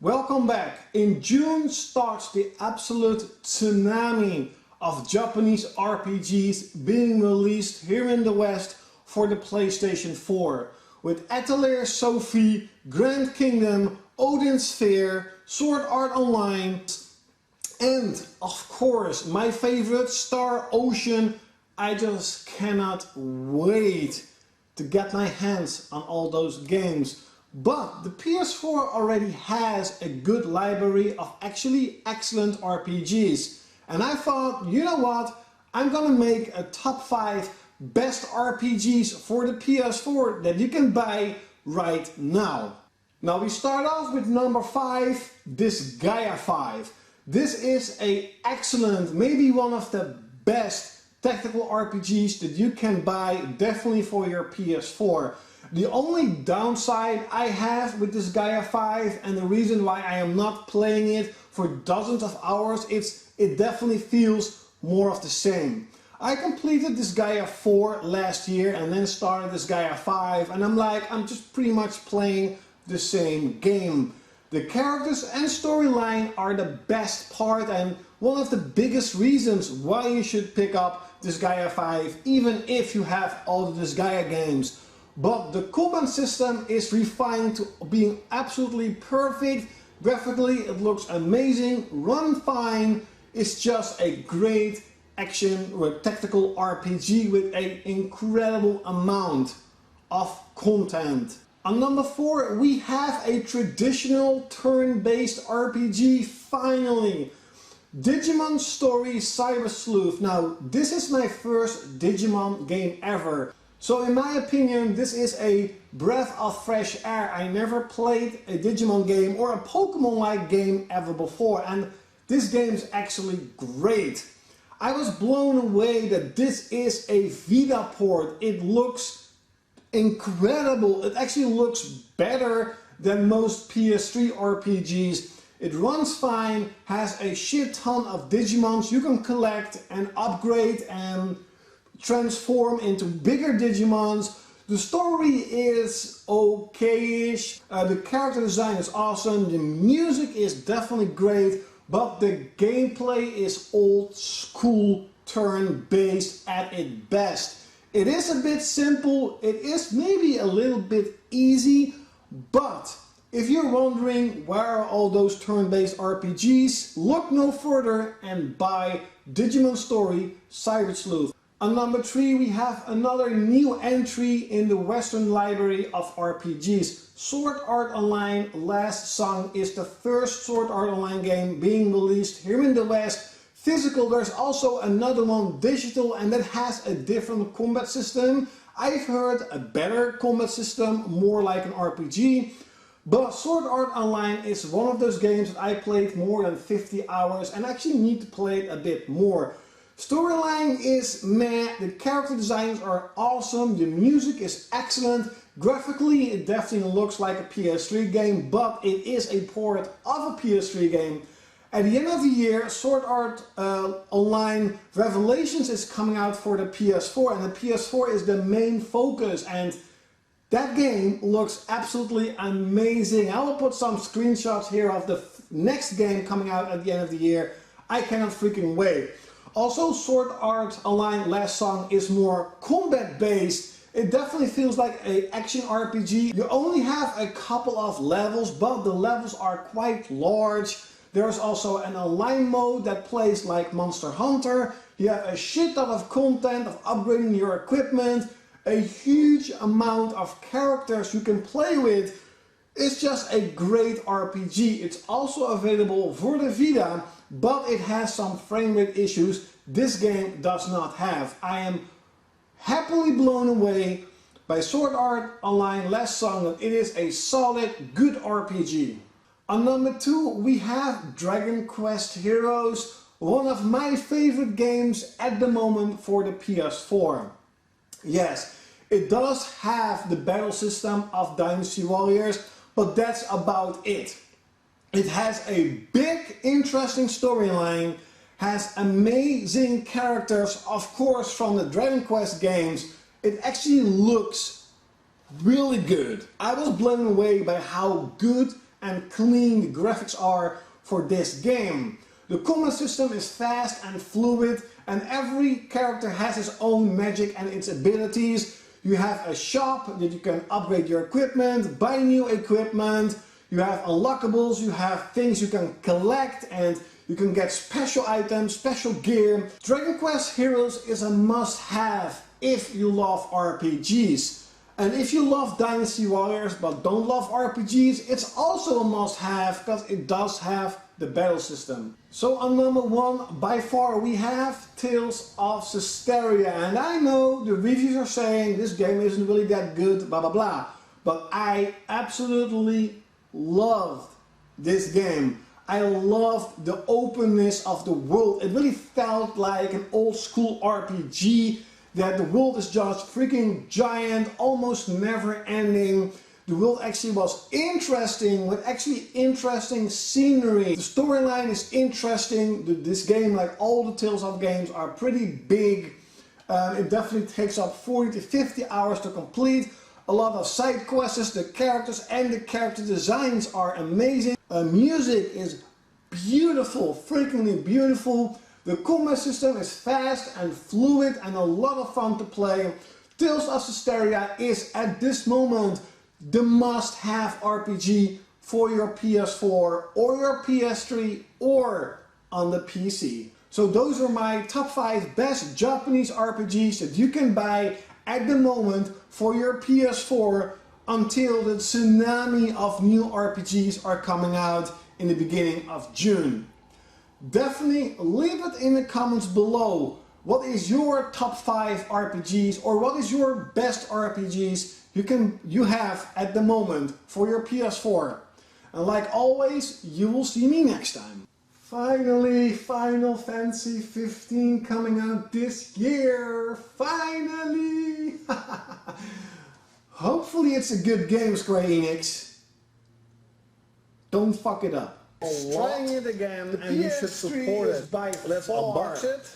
Welcome back. In June starts the absolute tsunami of Japanese RPGs being released here in the West for the PlayStation 4. With Atelier Sophie, Grand Kingdom, Odin Sphere, Sword Art Online, and of course my favorite, Star Ocean. I just cannot wait to get my hands on all those games. But the PS4 already has a good library of actually excellent RPGs. And I thought, you know what, I'm gonna make a top 5 best RPGs for the PS4 that you can buy right now. Now we start off with number 5, this Gaia 5. This is an excellent, maybe one of the best tactical RPGs that you can buy, definitely for your PS4. The only downside I have with this Gaia 5, and the reason why I am not playing it for dozens of hours, it definitely feels more of the same. I completed this Gaia 4 last year and then started this Gaia 5, and I'm just pretty much playing the same game. The characters and storyline are the best part and one of the biggest reasons why you should pick up this Gaia 5, even if you have all the Gaia games. But the combat system is refined to being absolutely perfect. Graphically it looks amazing, run fine. It's just a great action or tactical RPG with an incredible amount of content. On number 4 we have a traditional turn-based RPG finally. Digimon Story CyberSleuth. Now this is my first Digimon game ever. So in my opinion this is a breath of fresh air. I never played a Digimon game or a Pokemon-like game ever before, and this game is actually great. I was blown away that this is a Vita port. It looks incredible. It actually looks better than most PS3 RPGs. It runs fine, has a shit ton of Digimons you can collect and upgrade and transform into bigger Digimons. The story is okay-ish, the character design is awesome, the music is definitely great, but the gameplay is old school turn-based at its best. It is a bit simple, it is maybe a little bit easy, but if you're wondering where are all those turn-based RPGs, look no further and buy Digimon Story CyberSleuth. On number 3 we have another new entry in the Western library of RPGs. Sword Art Online Last Song is the first Sword Art Online game being released here in the West. Physical, there's also another one digital, and that has a different combat system. I've heard a better combat system, more like an RPG. But Sword Art Online is one of those games that I played more than 50 hours and actually need to play it a bit more. Storyline is meh, the character designs are awesome, the music is excellent, graphically it definitely looks like a PS3 game, but it is a port of a PS3 game. At the end of the year, Sword Art Online Revelations is coming out for the PS4, and the PS4 is the main focus, and that game looks absolutely amazing. I will put some screenshots here of the next game coming out at the end of the year. I cannot freaking wait. Also, Sword Art Online Last Song is more combat based. It definitely feels like an action RPG. You only have a couple of levels, but the levels are quite large. There's also an online mode that plays like Monster Hunter. You have a shit ton of content of upgrading your equipment, a huge amount of characters you can play with. It's just a great RPG. It's also available for the Vita, but it has some frame rate issues this game does not have. I am happily blown away by Sword Art Online Last Song. It is a solid, good RPG. On number 2 we have Dragon Quest Heroes, one of my favorite games at the moment for the PS4. Yes, it does have the battle system of Dynasty Warriors, but that's about it. It has a big, interesting storyline, has amazing characters, of course, from the Dragon Quest games. It actually looks really good. I was blown away by how good and clean the graphics are for this game. The combat system is fast and fluid, and every character has its own magic and its abilities. You have a shop that you can upgrade your equipment, buy new equipment, you have unlockables, you have things you can collect, and you can get special items, special gear. Dragon Quest Heroes is a must-have if you love RPGs. And if you love Dynasty Warriors but don't love RPGs, it's also a must-have because it does have the battle system. So on number 1, by far, we have Tales of Zestiria. And I know the reviews are saying this game isn't really that good, blah blah blah. But I absolutely loved this game. I loved the openness of the world. It really felt like an old school RPG, that the world is just freaking giant, almost never ending. The world actually was interesting, with actually interesting scenery. The storyline is interesting. This game, like all the Tales of games, are pretty big. It definitely takes up 40 to 50 hours to complete. A lot of side quests, the characters and the character designs are amazing. Music is beautiful, freakingly beautiful. The combat system is fast and fluid and a lot of fun to play. Tales of Zestiria is at this moment the must-have RPG for your PS4 or your PS3 or on the PC. So those are my top 5 best Japanese RPGs that you can buy at the moment for your PS4 until the tsunami of new RPGs are coming out in the beginning of June. Definitely leave it in the comments below. What is your top 5 RPGs, or what is your best RPGs you have at the moment for your PS4? And like always, you will see me next time. Finally, Final Fantasy 15 coming out this year. Finally! Hopefully it's a good game, Square Enix. Don't fuck it up. Trying it again, and you should support it. Let's unbox it.